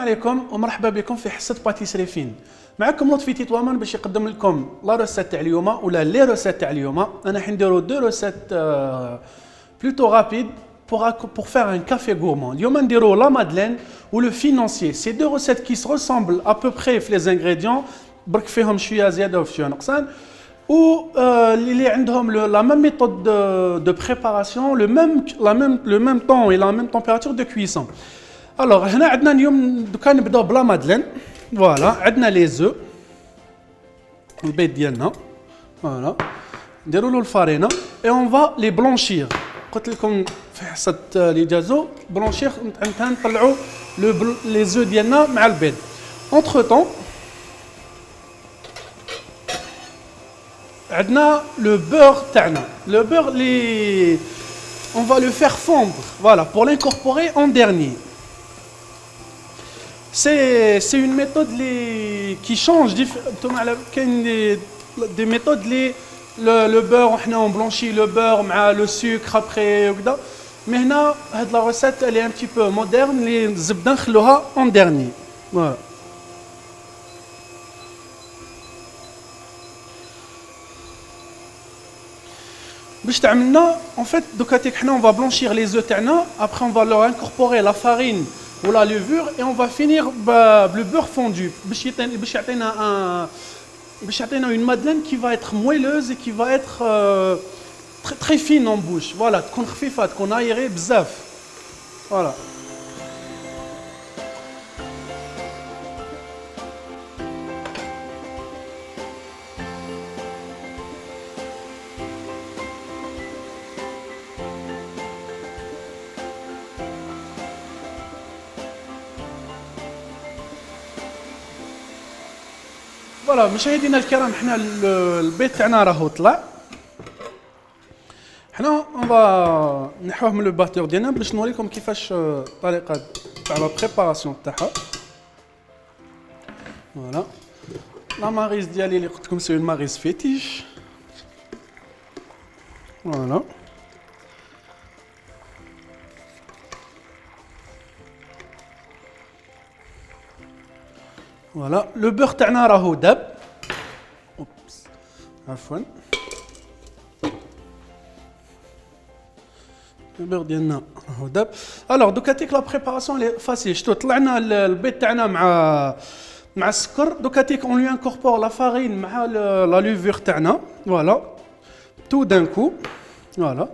عليكم ومرحبا بكم في حصة باتيسري فين. معكم لطفي تيتوامان باش يقدم لكم لا روسيت تاع اليوم ولا لي روسيت تاع اليوم. انا حنديرو دو روسيت بلوتو رابيد pour faire un café gourmand. اليوم نديرو لا مادلين و لو فينانسيي. سي دو روسيت كي se ressemblent à peu près في les ingrédients برك فيهم شويه زياده وشويه نقصان. Ou اللي عندهم la même méthode de préparation, le même temps et la même température de cuisson. Alors, هنا عندنا اليوم دوكا نبداو بلا مادلين. فوالا عندنا لي زو البيض ديالنا. فوالا نديروا له الفارينه et on va les blanchir. قلت لكم في حصه اللي جازو بلونشير نطلعوا لي زو ديالنا مع البيض. Entre temps عندنا le beurre تاعنا. Le beurre on va le faire fondre, voilà, pour l'incorporer en dernier. C'est une méthode qui change. Des méthodes le beurre, on blanchit le beurre avec le sucre après وكذا. Mais هنا هاد la recette elle est un petit peu moderne, اللي الزبده نخلوها en dernier. Voilà. باش تعملنا en fait دوكاتيك حنا on va blanchir les œufs تاعنا, après on va leur incorporer la farine ou la levure et on va finir le beurre fondu باش يعطينا une madeleine qui va être moelleuse et qui va être très très fine en bouche. Voilà, تكون خفيفه تكون aérée بزاف. Voilà. فوالا مشاهدينا الكرام, حنا البيض تاعنا راهو طلع. حنا اون نحوه من لو باتور ديالنا باش نوريكم كيفاش الطريقه تاع لا بريباراسيون تاعها. فوالا لا ماريز ديالي اللي قلت لكم سي ماريز فيتيش. فوالا فوالا لو بور تاعنا راهو داب. اوبس عفوا. لو بور ديالنا راهو داب. الوغ دوكاتيك لا بريباراسيون لي فاسيل. شتو طلعنا البيض تاعنا مع السكر. دوكاتيك اون لو انكوربور لا فارين مع لا لوفور تاعنا. فوالا تو دان كو. فوالا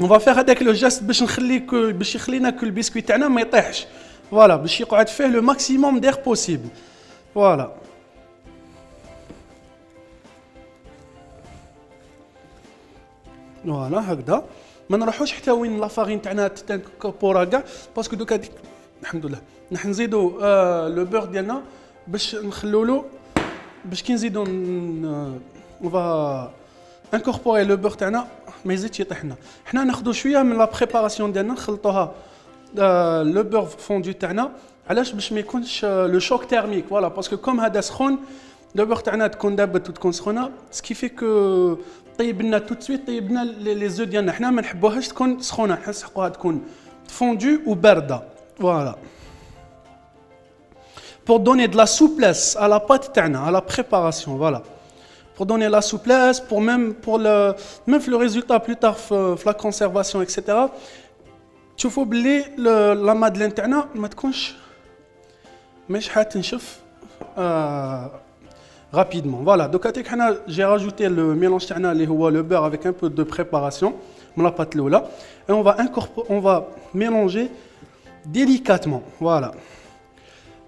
اون فا فيغ هذاك لو جيست باش يخلينا كو البسكويت تاعنا ما يطيحش. Voilà, باش يقعد فيه le maximum d'air possible. Voilà. Voilà هكذا. ما نروحوش حتى وين لا فارين تاعنا تنكوربورا كاع باسكو دوكا الحمد لله نحن نزيدو لو بور ديالنا باش نخلو له باش كي نزيدو on va incorporer le beurre تاعنا ما يزيدش يطيحنا. حنا ناخذو شويه من لا بريباراسيون ديالنا نخلطوها le beurre fondu تاعنا. علاش؟ باش ما يكونش لو شوك تيرميك. فوالا باسكو كوم هذا سخون لو beurre تاعنا تكون دابت وتكون سخونه سكي في كو طيب لنا تو سويت طيب لنا لي زو ديالنا. حنا ما نحبوهاش تكون سخونه, نحسقوها تكون فوندو وبارده. فوالا pour donner de la souplesse à la pâte تاعنا à la préparation. Voilà, pour donner la souplesse, même le résultat plus tard la conservation etc. تشوفوا بلي لا مادلين تاعنا ما تكونش مش حتنشف rapidement. Voilà, donc حنا j'ai rajouté le mélange تاعنا اللي هو le beurre avec un peu de préparation من la pâte الاولى et on va mélanger délicatement. Voilà,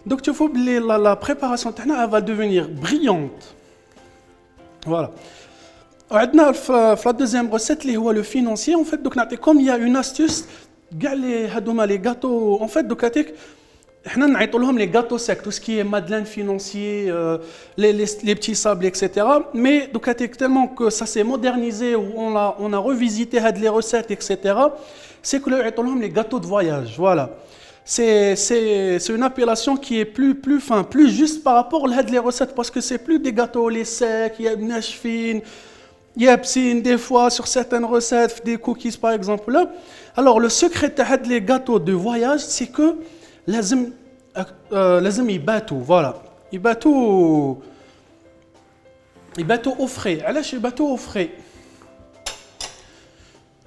donc تشوفوا بلي la préparation تاعنا va devenir brillante. Voilà. عندنا في la deuxième recette اللي هو le financier. En fait donc نعطيكم il y a une astuce كاع لي هادوما لي غاتو. en fait دوكاتيك حنا نعيطوا لهم لي غاتو سيك تو سكي مادلين فينانسيي لي بتي سابلي اكسيتيرا. مي دوكاتيك تellement que ça s'est modernisé ou on a revisité هاد لي recettes اكسيتيرا c'est que يعيطوا لهم لي غاتو de voyage. Voilà, c'est une appellation qui est plus juste par rapport à les recettes parce que c'est plus des gâteaux les secs, il y a nashfin, يابسين des fois sur certaines recettes, des cookies par exemple là. Alors le secret des gâteaux de voyage, c'est que لازم لازم يباتوا فوالا يباتوا au frais. علاش يباتوا au frais؟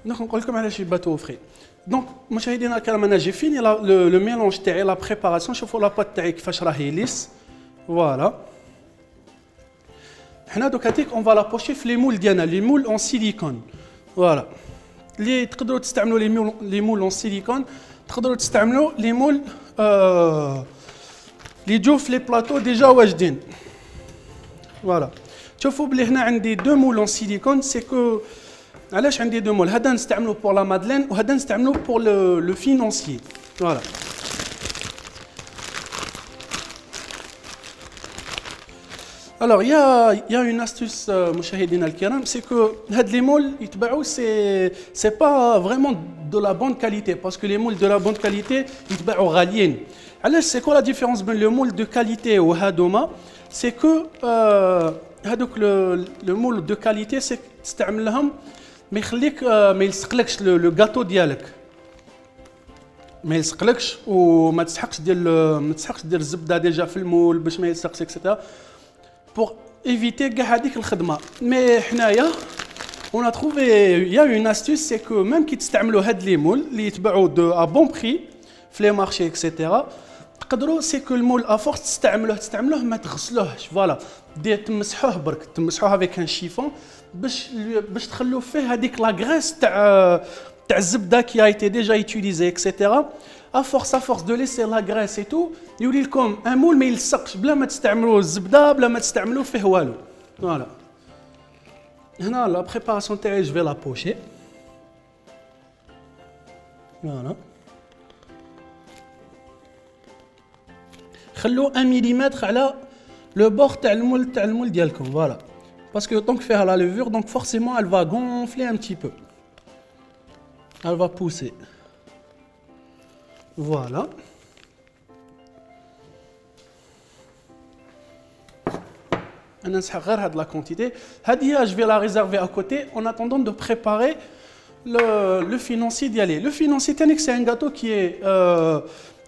نقول لكم علاش يباتوا au frais. دونك مشاهدينا الكرام انا جي فيني لو ميلونج تاعي لا بريباراسيون. شوفوا لاباط تاعي كيفاش راهي ليس فوالا. حنا دوكاتيك اون فا لا بوشي في لي مول ديالنا لي مول اون سيليكون فوالا. اللي تقدروا تستعملوا لي مول اون سيليكون تقدروا تستعملوا لي مول اللي يجوا في لي بلاطو ديجا واجدين فوالا. شوفوا بلي هنا عندي دو مول اون سيليكون. سي كو علاش عندي دو مول؟ هذا نستعملو بور لا مادلين وهذا نستعملو بور لو فينونسيي فوالا. Alors il y a une astuce مشاهدينا الكرام, c'est que هاد les moules يتباعوا c'est pas vraiment de la bonne qualité parce que les moules de la bonne qualité يتباعوا غاليين. علاش c'est quoi la différence بين le moule de qualité وهادوما؟ c'est que هادوك le moule de qualité c'est تستعمل لهم ما يخليك ما يلصقلكش لو غاتو ديالك, ما يلصقلكش وما تسحقش دير الزبده ديجا في المول باش ما يلصقش اكسيتيرا pour éviter كاع هذيك الخدمه. مي حنايا on a trouvé il y a une astuce, c'est que même كي تستعملوا هاد لي مول اللي يتباعوا دو ا بون بري في لي مارشي اكسيتيرا تقدروا سي كو المول افورس تستعملوه ما تغسلوهش فوالا, دير تمسحوه برك تمسحوه افيك ان شيفون باش تخلوا فيه هذيك لا غريس تاع الزبده كي a été déjà utilisé etc. à force de laisser la graisse et tout يولي لكم ان مول ما يلصقش بلا ما تستعملوا الزبده بلا ما تستعملوا فيه والو فوالا. هنا لا بريباراسيون تاعي جو في لا بوشي فوالا. خلو 1 ملم على لو بور تاع المول ديالكم فوالا, parce que tant que faire la levure donc forcément elle va gonfler un petit peu, elle va pousser voilà. انا نسحق غير هاد لا كونتيتي هادي je vais la réserver à côté en attendant de préparer le financier ديالي. Le financier تانيك c'est un gâteau qui est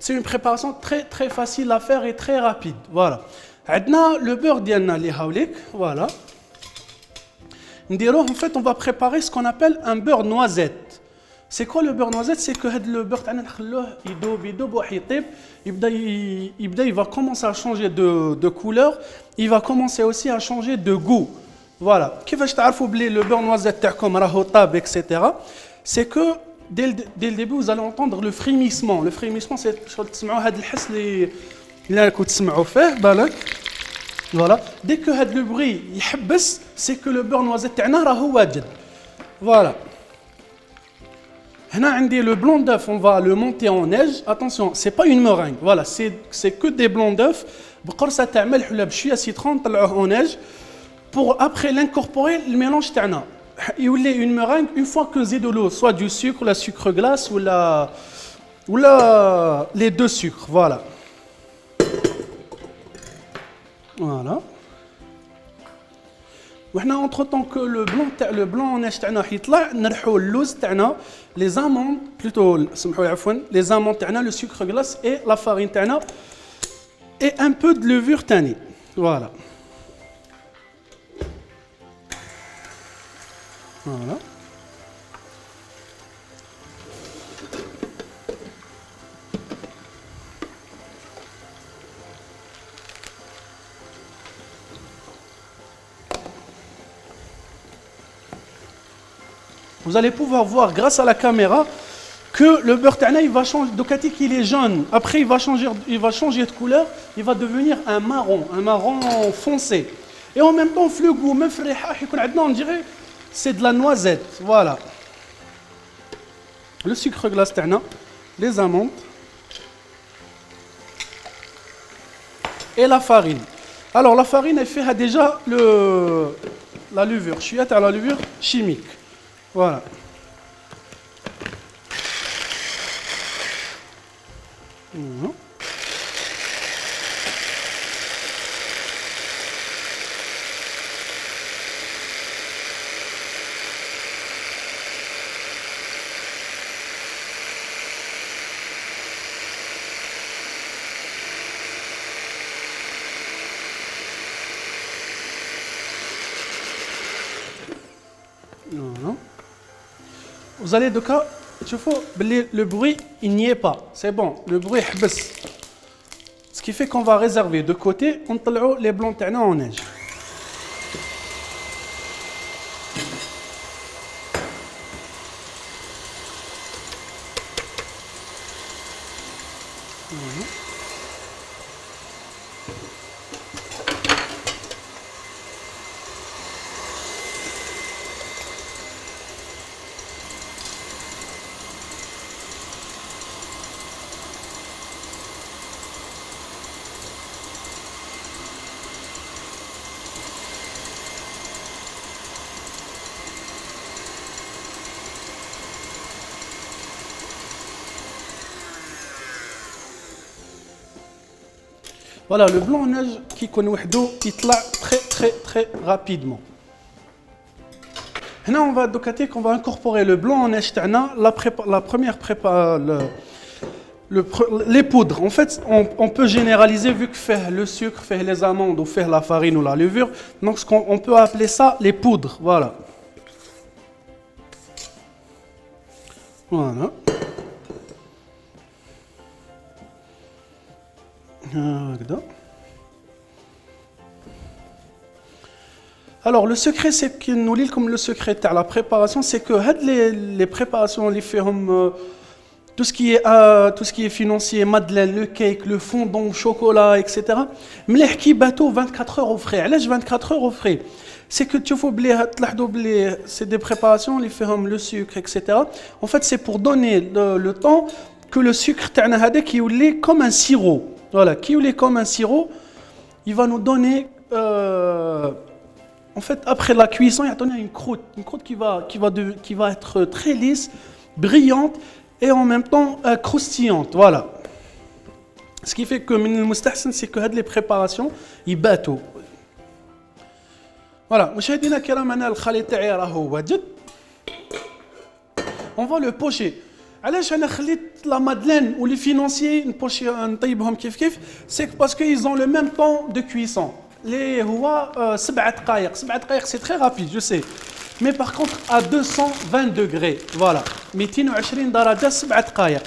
c'est une préparation très très facile à faire et très rapide voilà. عندنا le beurre ديالنا اللي هاوليك voilà. نديروه en fait on va préparer ce qu'on appelle un beurre noisette. C'est quoi le beurre noisette? C'est que le beurre تاعنا نخلوه يدوب واحد يطيب يبدا il va commencer à changer de couleur, il va commencer aussi à changer de goût voilà. كيفاش تعرفوا بلي le beurre noisette تاعكم راهو طاب etc. c'est que dès le début vous allez entendre le frémissement. Le frémissement c'est شغل تسمعوا هذا الحس اللي راكم تسمعوا فيه بالك voilà. dès que هذا le bruit يحبس c'est que le beurre noisette تاعنا راهو واجد voilà. هنا عندي le blanc d'œuf, on va le monter en neige. Attention, c'est pas une meringue. Voilà, c'est que des blancs d'œuf. بقرصة تاع ملح ولا بشوية سيترون نطلعوه en neige pour après l'incorporer le mélange تاعنا. يولي une meringue une fois que نزيدوا له soit du sucre, la sucre glace ولا les deux sucres. Voilà. Voilà. وحنا entre temps que le blanc neige تاعنا يطلع نرحوا اللوز تاعنا les amandes plutôt سمحوا لي عفوا les amandes تاعنا le sucre glace et la farine تاعنا et un peu de levure تاني voilà. Voilà. Vous allez pouvoir voir grâce à la caméra que le beurre tana il va changer. Dokatik il est jaune. Après il va changer de couleur. Il va devenir un marron foncé. Et en même temps le goût même on dirait c'est de la noisette. Voilà. Le sucre glace tana, les amandes et la farine. Alors la farine elle fait déjà la levure. Je suis à la levure chimique. Voilà. Mmh. Voilà. Vous allez de cas, le bruit, il n'y est pas. C'est bon, le bruit est baisse. Ce qui fait qu'on va réserver de côté, on طلعوا les blancs تاعنا en neige. Voilà, le blanc en neige qui يكون وحده يطلع très rapidement. Là, on va docater qu'on va incorporer le blanc en neige تاعنا, la première prépa, les poudres. En fait, on peut généraliser vu que fait le sucre, fait les amandes ou fait la farine ou la levure. Donc, on peut appeler ça les poudres. Voilà. Voilà. Alors le secret, c'est que nous lisons comme le secret de la préparation, c'est que les préparations, les fermes, tout ce qui est financier, madeleine, le cake, le fondant au chocolat, etc. Mais qui bateau 24 heures au frais. Allez, 24 heures au frais. C'est que tu faut c'est des préparations, les fermes, le sucre, etc. En fait, c'est pour donner le temps que le sucre qui est comme un sirop. Voilà, qui est comme un sirop, il va nous donner, en fait, après la cuisson, il va donner une croûte qui va être très lisse, brillante et en même temps croustillante. Voilà. Ce qui fait que le mustahsen, c'est que les préparations, ils battent. Voilà. On va le pocher. علاش انا خليت لا مادلين ولي فينانسيي نبوشي نطيبهم كيف سي باسكو ils ont le même temps de cuisson اللي هو 7 دقائق c'est très rapide je sais mais par contre à 220 degrés voilà 220 درجه 7 دقائق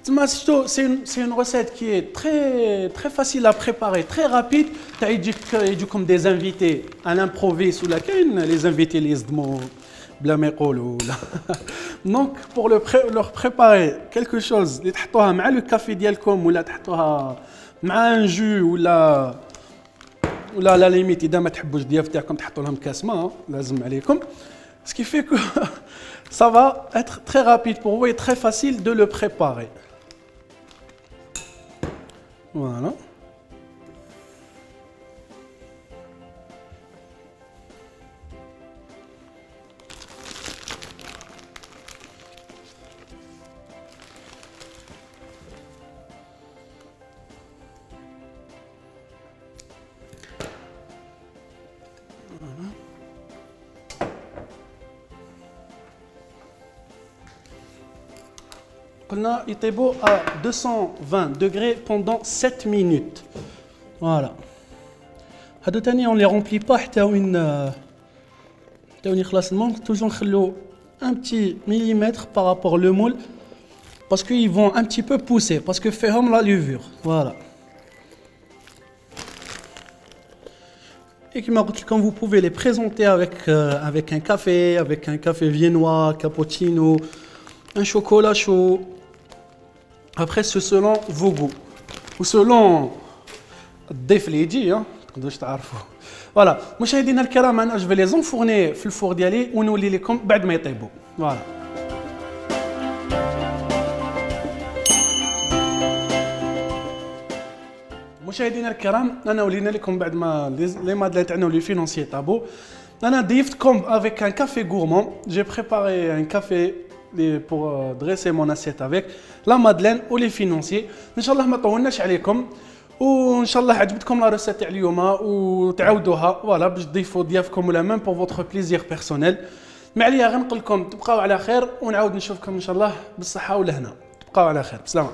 تما c'est une recette qui est très facile à préparer très rapide يجيكم des invités à l'improviste ولا كاين les invités اللي يصدموا بلا ما يقولوا Donc pour leur préparer quelque chose اللي تحطوها مع le café ديالكم ولا تحطوها مع un jus ولا la limite اذا ما تحبوش الضياف تاعكم تحطوا لهم كاس ماء لازم عليكم ce qui fait que ça va être très rapide pour vous et très facile de le préparer. Voilà. قلنا يطيبوا à 220 degrés pendant 7 minutes. Voilà. هادو تاني on les remplit pas حتى وين يخلص المول toujours نخلو un petit millimètre par rapport le moule parce qu'ils vont un petit peu pousser parce que فيهم la levure. Voilà. Et comme vous pouvez les présenter avec un café viennois, cappuccino, un chocolat chaud. Après, c'est selon vos goûts. Ou selon الضيف اللي يجي تقدروش تعرفوا. Voilà. مشاهدينا الكرام انا je vais les enfourner في الفور ديالي ونولي لكم بعد ما يطيبوا. Voilà. مشاهدينا الكرام انا ولينا لكم بعد ما لي مادلين تاعنا ولي فينونسيي طابو انا ضيفتكم avec un café gourmand. J'ai préparé un café pour dresser mon assiette avec la madeleine ou les financiers. ان شاء الله ما طولناش عليكم وان شاء الله عجبتكم لا ريسيت تاع اليوم وتعاودوها فوالا باش تضيفوا ضيافكم ولا ميم pour votre plaisir personnel. ما عليا غنقول لكم تبقاو على خير ونعاود نشوفكم ان شاء الله بالصحه والهنا. تبقاو على خير. بسلامه.